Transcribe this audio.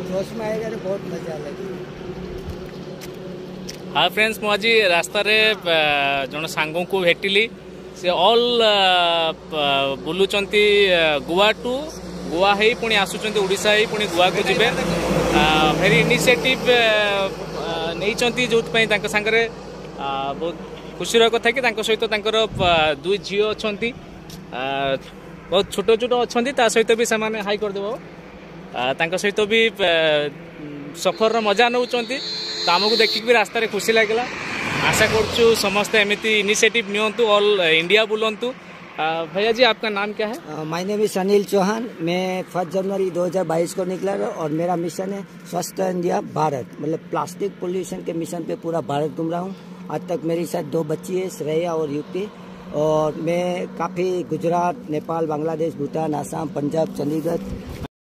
जोश में आएगा तो बहुत मजा लगे। हाँ फ्रेंड्स, मु आज रास्ता रे जन सांग को भेटिली से ऑल बुलुचंती गोवा टू गोवा ही पुणी आसुचंती ओडिशा ही पुणी गोवा को जिबे भेरी इनिशिएटिव नहीं जो सांगरे बहुत खुशी कथा कि सहित दुई झील अच्छा बहुत छोट छोट अच्छा सहित भी से हाई करदेव सहित भी सफर मजा नौ तो आमको देखिक भी रास्ता खुशी लगे। आशा करूँ समस्ते एमती इनिशिएटिव नियंतु ऑल इंडिया बुलंतु। भैया जी आपका नाम क्या है? My name is Anil Chauhan. मैं 1 जनवरी 2022 को निकला और मेरा मिशन है स्वस्थ इंडिया भारत, मतलब प्लास्टिक पोल्यूशन के मिशन पे पूरा भारत घूम रहा हूँ। आज तक मेरी साथ 2 बच्ची है, श्रेया और युक्ति, और मैं काफ़ी गुजरात, नेपाल, बांग्लादेश, भूटान, आसाम, पंजाब, चंडीगढ़